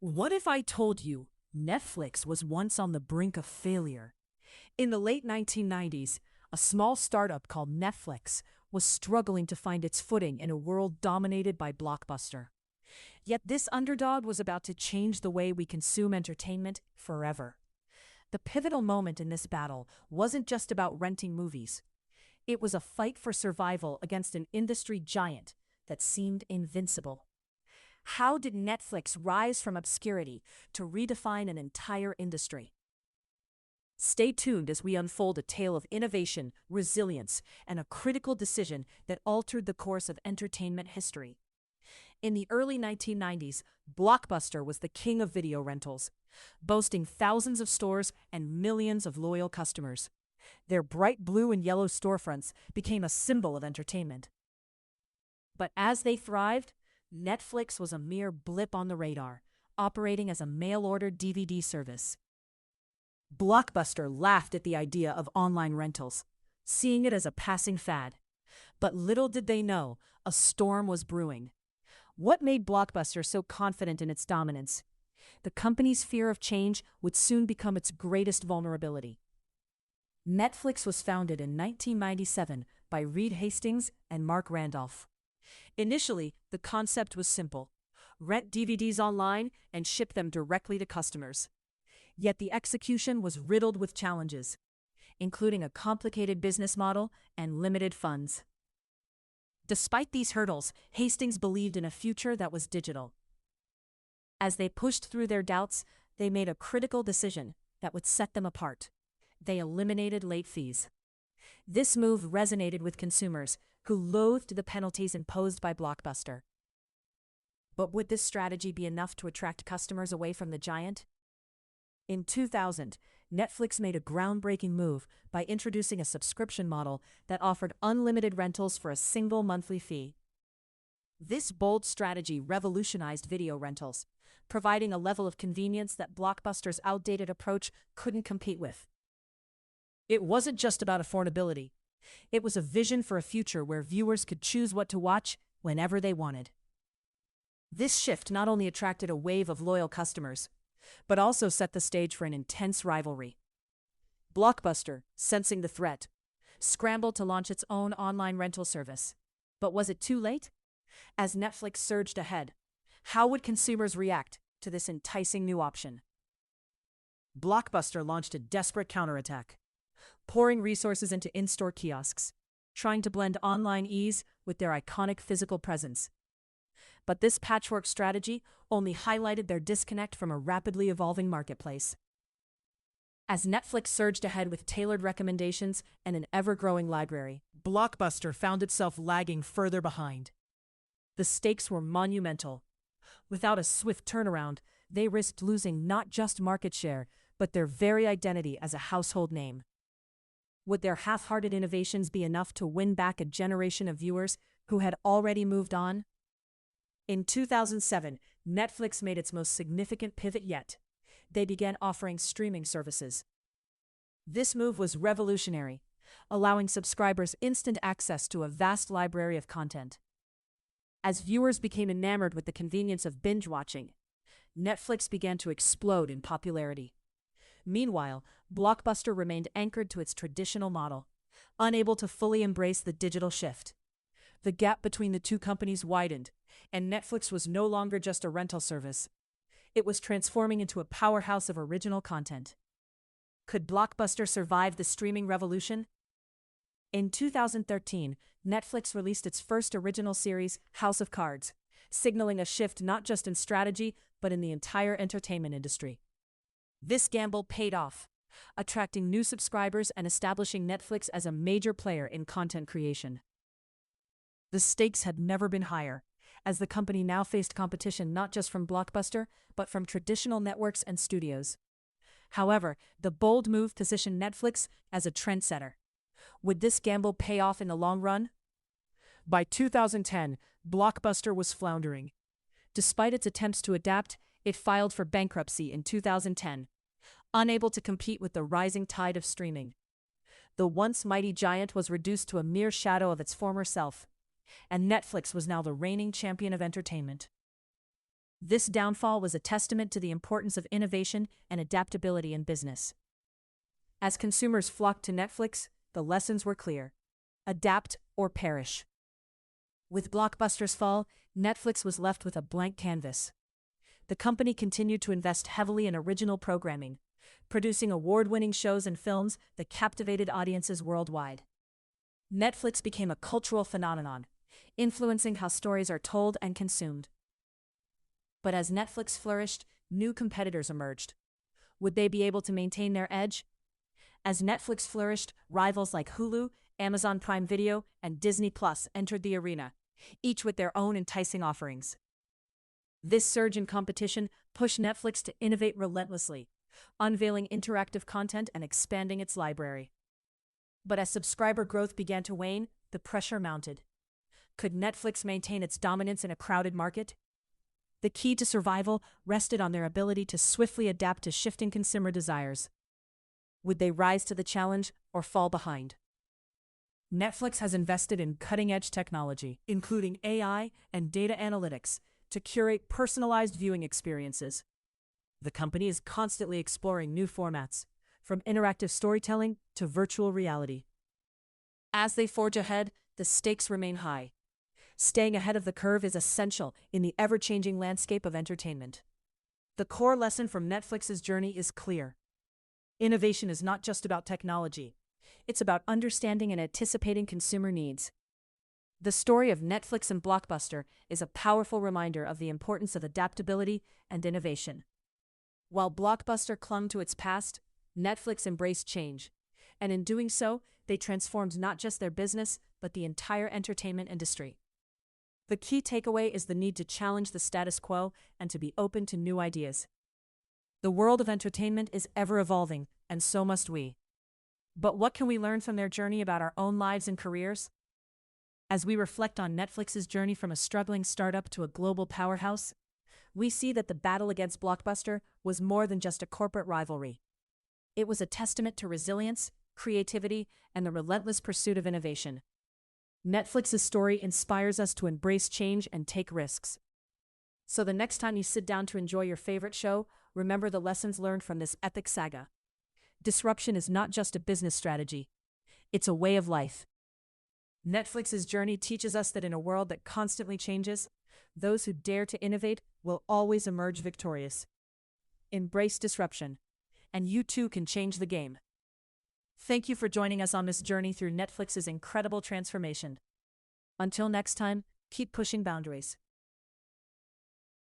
What if I told you Netflix was once on the brink of failure? In the late 1990s, a small startup called Netflix was struggling to find its footing in a world dominated by Blockbuster. Yet this underdog was about to change the way we consume entertainment forever. The pivotal moment in this battle wasn't just about renting movies. It was a fight for survival against an industry giant that seemed invincible. How did Netflix rise from obscurity to redefine an entire industry? Stay tuned as we unfold a tale of innovation, resilience, and a critical decision that altered the course of entertainment history. In the early 1990s, Blockbuster was the king of video rentals, boasting thousands of stores and millions of loyal customers. Their bright blue and yellow storefronts became a symbol of entertainment. But as they thrived, Netflix was a mere blip on the radar, operating as a mail-order DVD service. Blockbuster laughed at the idea of online rentals, seeing it as a passing fad. But little did they know, a storm was brewing. What made Blockbuster so confident in its dominance? The company's fear of change would soon become its greatest vulnerability. Netflix was founded in 1997 by Reed Hastings and Mark Randolph. Initially, the concept was simple: rent DVDs online and ship them directly to customers. Yet the execution was riddled with challenges, including a complicated business model and limited funds. Despite these hurdles, Hastings believed in a future that was digital. As they pushed through their doubts, they made a critical decision that would set them apart. They eliminated late fees. This move resonated with consumers who loathed the penalties imposed by Blockbuster. But would this strategy be enough to attract customers away from the giant? In 2000, Netflix made a groundbreaking move by introducing a subscription model that offered unlimited rentals for a single monthly fee. This bold strategy revolutionized video rentals, providing a level of convenience that Blockbuster's outdated approach couldn't compete with. It wasn't just about affordability. It was a vision for a future where viewers could choose what to watch whenever they wanted. This shift not only attracted a wave of loyal customers, but also set the stage for an intense rivalry. Blockbuster, sensing the threat, scrambled to launch its own online rental service. But was it too late? As Netflix surged ahead, how would consumers react to this enticing new option? Blockbuster launched a desperate counterattack, pouring resources into in-store kiosks, trying to blend online ease with their iconic physical presence. But this patchwork strategy only highlighted their disconnect from a rapidly evolving marketplace. As Netflix surged ahead with tailored recommendations and an ever-growing library, Blockbuster found itself lagging further behind. The stakes were monumental. Without a swift turnaround, they risked losing not just market share, but their very identity as a household name. Would their half-hearted innovations be enough to win back a generation of viewers who had already moved on? In 2007, Netflix made its most significant pivot yet. They began offering streaming services. This move was revolutionary, allowing subscribers instant access to a vast library of content. As viewers became enamored with the convenience of binge watching, Netflix began to explode in popularity. Meanwhile, Blockbuster remained anchored to its traditional model, unable to fully embrace the digital shift. The gap between the two companies widened, and Netflix was no longer just a rental service. It was transforming into a powerhouse of original content. Could Blockbuster survive the streaming revolution? In 2013, Netflix released its first original series, House of Cards, signaling a shift not just in strategy, but in the entire entertainment industry. This gamble paid off, attracting new subscribers and establishing Netflix as a major player in content creation. The stakes had never been higher, as the company now faced competition not just from Blockbuster, but from traditional networks and studios. However, the bold move positioned Netflix as a trendsetter. Would this gamble pay off in the long run? By 2010, Blockbuster was floundering. Despite its attempts to adapt, it filed for bankruptcy in 2010, unable to compete with the rising tide of streaming. The once mighty giant was reduced to a mere shadow of its former self, and Netflix was now the reigning champion of entertainment. This downfall was a testament to the importance of innovation and adaptability in business. As consumers flocked to Netflix, the lessons were clear: adapt or perish. With Blockbuster's fall, Netflix was left with a blank canvas. The company continued to invest heavily in original programming, producing award-winning shows and films that captivated audiences worldwide. Netflix became a cultural phenomenon, influencing how stories are told and consumed. But as Netflix flourished, new competitors emerged. Would they be able to maintain their edge? As Netflix flourished, rivals like Hulu, Amazon Prime Video, and Disney Plus entered the arena, each with their own enticing offerings. This surge in competition pushed Netflix to innovate relentlessly, unveiling interactive content and expanding its library. But as subscriber growth began to wane, the pressure mounted. Could Netflix maintain its dominance in a crowded market? The key to survival rested on their ability to swiftly adapt to shifting consumer desires. Would they rise to the challenge or fall behind? Netflix has invested in cutting-edge technology, including AI and data analytics, to curate personalized viewing experiences. The company is constantly exploring new formats, from interactive storytelling to virtual reality. As they forge ahead, the stakes remain high. Staying ahead of the curve is essential in the ever-changing landscape of entertainment. The core lesson from Netflix's journey is clear. Innovation is not just about technology. It's about understanding and anticipating consumer needs. The story of Netflix and Blockbuster is a powerful reminder of the importance of adaptability and innovation. While Blockbuster clung to its past, Netflix embraced change, and in doing so, they transformed not just their business, but the entire entertainment industry. The key takeaway is the need to challenge the status quo and to be open to new ideas. The world of entertainment is ever evolving, and so must we. But what can we learn from their journey about our own lives and careers? As we reflect on Netflix's journey from a struggling startup to a global powerhouse, we see that the battle against Blockbuster was more than just a corporate rivalry. It was a testament to resilience, creativity, and the relentless pursuit of innovation. Netflix's story inspires us to embrace change and take risks. So the next time you sit down to enjoy your favorite show, remember the lessons learned from this epic saga. Disruption is not just a business strategy. It's a way of life. Netflix's journey teaches us that in a world that constantly changes, those who dare to innovate will always emerge victorious. Embrace disruption, and you too can change the game. Thank you for joining us on this journey through Netflix's incredible transformation. Until next time, keep pushing boundaries.